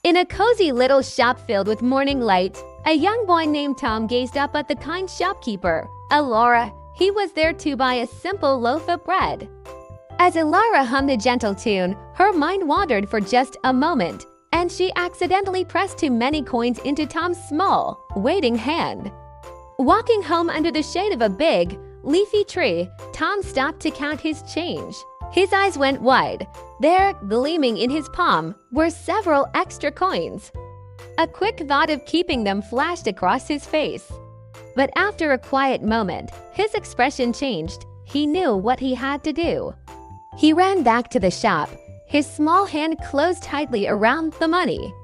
In a cozy little shop filled with morning light, a young boy named Tom gazed up at the kind shopkeeper, Elora. He was there to buy a simple loaf of bread. As Elora hummed a gentle tune, her mind wandered for just a moment, and she accidentally pressed too many coins into Tom's small, waiting hand. Walking home under the shade of a big, leafy tree, Tom stopped to count his change. His eyes went wide. There, gleaming in his palm, were several extra coins. A quick thought of keeping them flashed across his face. But after a quiet moment, his expression changed. He knew what he had to do. He ran back to the shop, his small hand closed tightly around the money.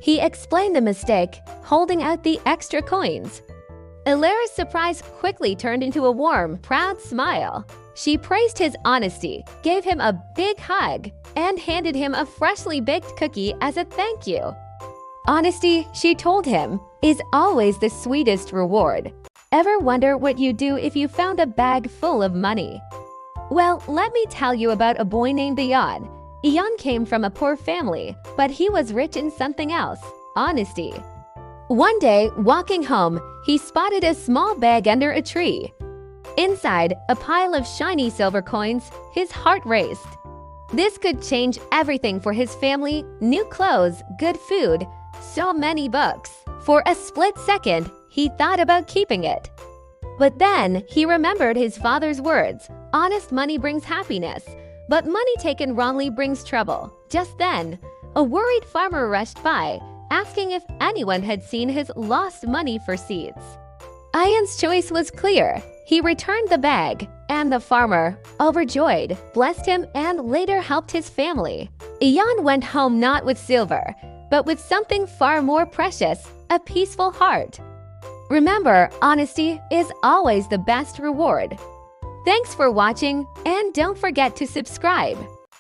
He explained the mistake, holding out the extra coins. Elora's surprise quickly turned into a warm, proud smile. She praised his honesty, gave him a big hug, and handed him a freshly baked cookie as a thank you. Honesty, she told him, is always the sweetest reward. Ever wonder what you'd do if you found a bag full of money? Well, let me tell you about a boy named Ian. Ian came from a poor family, but he was rich in something else: honesty. One day, walking home, he spotted a small bag under a tree. Inside, a pile of shiny silver coins. His heart raced. This could change everything for his family: new clothes, good food, so many books. For a split second, he thought about keeping it. But then he remembered his father's words: honest money brings happiness, but money taken wrongly brings trouble. Just then, a worried farmer rushed by, asking if anyone had seen his lost money for seeds. Ian's choice was clear. He returned the bag, and the farmer, overjoyed, blessed him and later helped his family. Ian went home not with silver, but with something far more precious: a peaceful heart. Remember, honesty is always the best reward. Thanks for watching, and don't forget to subscribe.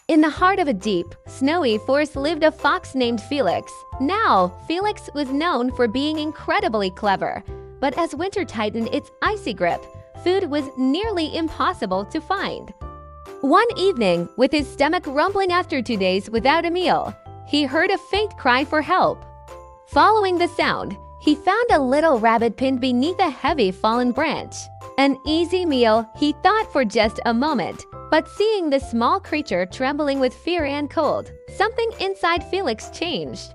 In the heart of a deep, snowy forest lived a fox named Felix. Now, Felix was known for being incredibly clever, but as winter tightened its icy grip, food was nearly impossible to find. One evening, with his stomach rumbling after 2 days without a meal, he heard a faint cry for help. Following the sound, he found a little rabbit pinned beneath a heavy fallen branch. An easy meal, he thought for just a moment, but seeing the small creature trembling with fear and cold, something inside Felix changed.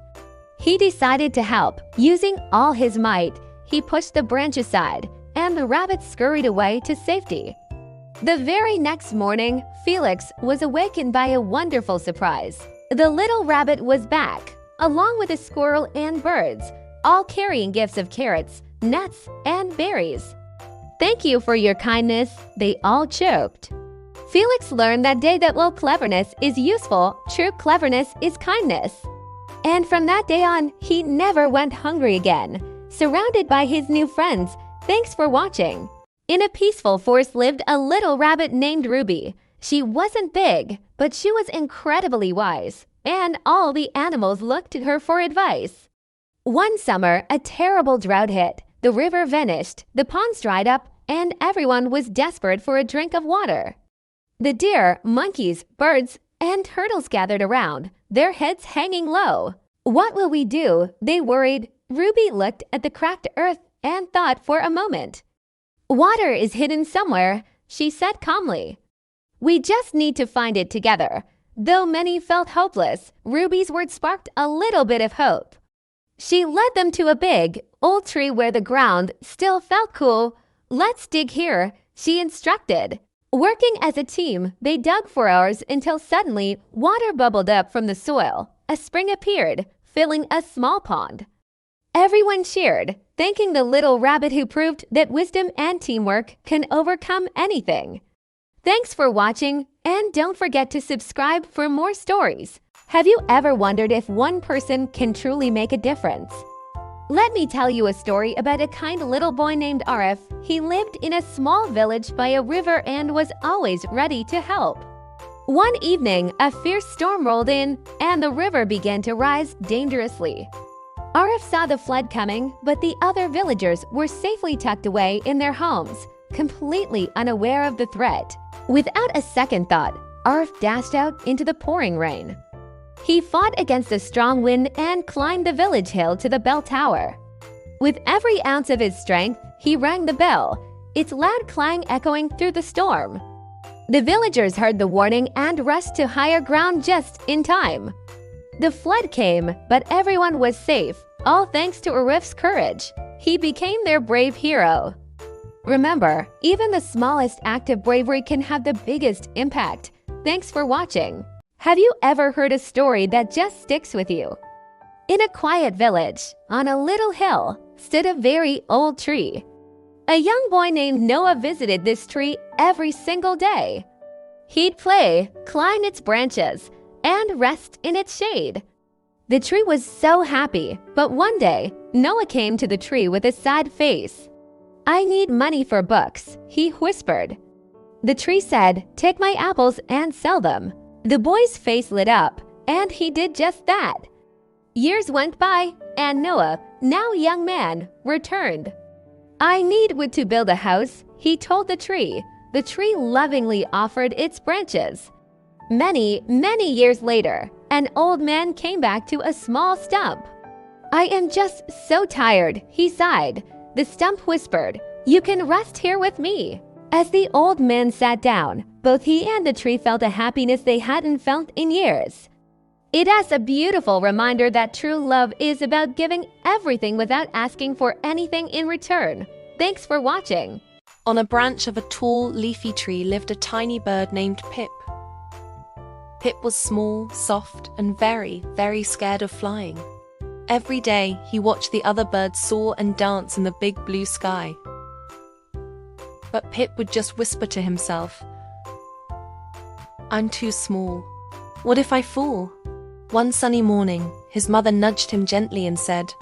He decided to help. Using all his might, he pushed the branch aside, and the rabbit scurried away to safety. The very next morning, Felix was awakened by a wonderful surprise. The little rabbit was back, along with a squirrel and birds, all carrying gifts of carrots, nuts, and berries. "Thank you for your kindness," they all choked. Felix learned that day that while cleverness is useful, true cleverness is kindness. And from that day on, he never went hungry again. Surrounded by his new friends, thanks for watching. In a peaceful forest lived a little rabbit named Ruby. She wasn't big, but she was incredibly wise, and all the animals looked to her for advice. One summer, a terrible drought hit. The river vanished, the ponds dried up, and everyone was desperate for a drink of water. The deer, monkeys, birds, and turtles gathered around, their heads hanging low. "What will we do?" they worried. Ruby looked at the cracked earth and thought for a moment. "Water is hidden somewhere," she said calmly. "We just need to find it together." Though many felt hopeless, Ruby's words sparked a little bit of hope. She led them to a big, old tree where the ground still felt cool. "Let's dig here," she instructed. Working as a team, they dug for hours until suddenly water bubbled up from the soil. A spring appeared, filling a small pond. Everyone cheered, thanking the little rabbit who proved that wisdom and teamwork can overcome anything. Thanks for watching, and don't forget to subscribe for more stories. Have you ever wondered if one person can truly make a difference? Let me tell you a story about a kind little boy named Arif. He lived in a small village by a river and was always ready to help. One evening, a fierce storm rolled in, and the river began to rise dangerously. Arif saw the flood coming, but the other villagers were safely tucked away in their homes, completely unaware of the threat. Without a second thought, Arif dashed out into the pouring rain. He fought against a strong wind and climbed the village hill to the bell tower. With every ounce of his strength, he rang the bell, its loud clang echoing through the storm. The villagers heard the warning and rushed to higher ground just in time. The flood came, but everyone was safe, all thanks to Arif's courage. He became their brave hero. Remember, even the smallest act of bravery can have the biggest impact. Thanks for watching. Have you ever heard a story that just sticks with you? In a quiet village, on a little hill, stood a very old tree. A young boy named Noah visited this tree every single day. He'd play, climb its branches, and rest in its shade. The tree was so happy, but one day, Noah came to the tree with a sad face. "I need money for books," he whispered. The tree said, "Take my apples and sell them." The boy's face lit up, and he did just that. Years went by, and Noah, now a young man, returned. "I need wood to build a house," he told the tree. The tree lovingly offered its branches. Many, many years later, an old man came back to a small stump. "I am just so tired," he sighed. The stump whispered, "You can rest here with me." As the old man sat down, both he and the tree felt a happiness they hadn't felt in years. It is a beautiful reminder that true love is about giving everything without asking for anything in return. Thanks for watching. On a branch of a tall, leafy tree lived a tiny bird named Pip. Pip was small, soft, and very, very scared of flying. Every day, he watched the other birds soar and dance in the big blue sky. But Pip would just whisper to himself, "I'm too small. What if I fall?" One sunny morning, his mother nudged him gently and said,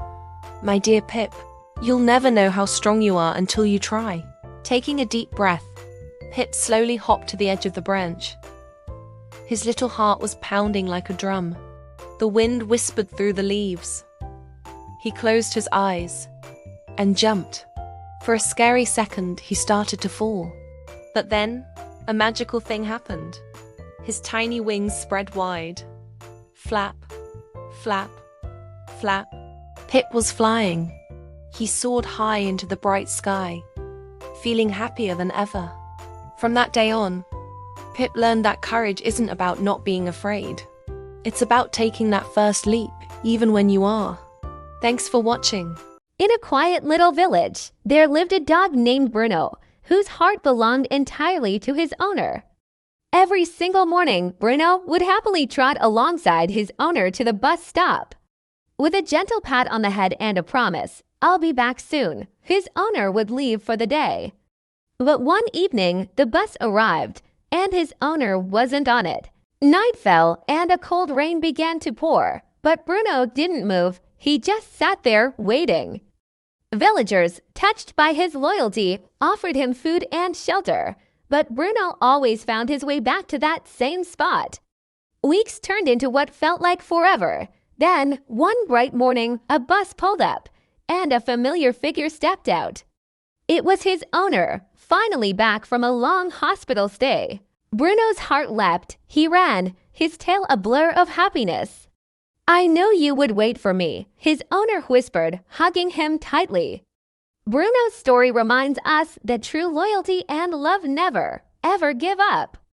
"My dear Pip, you'll never know how strong you are until you try." Taking a deep breath, Pip slowly hopped to the edge of the branch. His little heart was pounding like a drum. The wind whispered through the leaves. He closed his eyes and jumped. For a scary second, he started to fall. But then, a magical thing happened. His tiny wings spread wide. Flap, flap, flap. Pip was flying. He soared high into the bright sky, feeling happier than ever. From that day on, Pip learned that courage isn't about not being afraid. It's about taking that first leap, even when you are. Thanks for watching. In a quiet little village, there lived a dog named Bruno, whose heart belonged entirely to his owner. Every single morning, Bruno would happily trot alongside his owner to the bus stop. With a gentle pat on the head and a promise, "I'll be back soon," his owner would leave for the day. But one evening, the bus arrived, and his owner wasn't on it. Night fell, and a cold rain began to pour, but Bruno didn't move. He just sat there waiting. Villagers, touched by his loyalty, offered him food and shelter, but Bruno always found his way back to that same spot. Weeks turned into what felt like forever. Then, one bright morning, a bus pulled up, and a familiar figure stepped out. It was his owner, finally back from a long hospital stay. Bruno's heart leapt. He ran, his tail a blur of happiness. "I knew you would wait for me," his owner whispered, hugging him tightly. Bruno's story reminds us that true loyalty and love never, ever give up.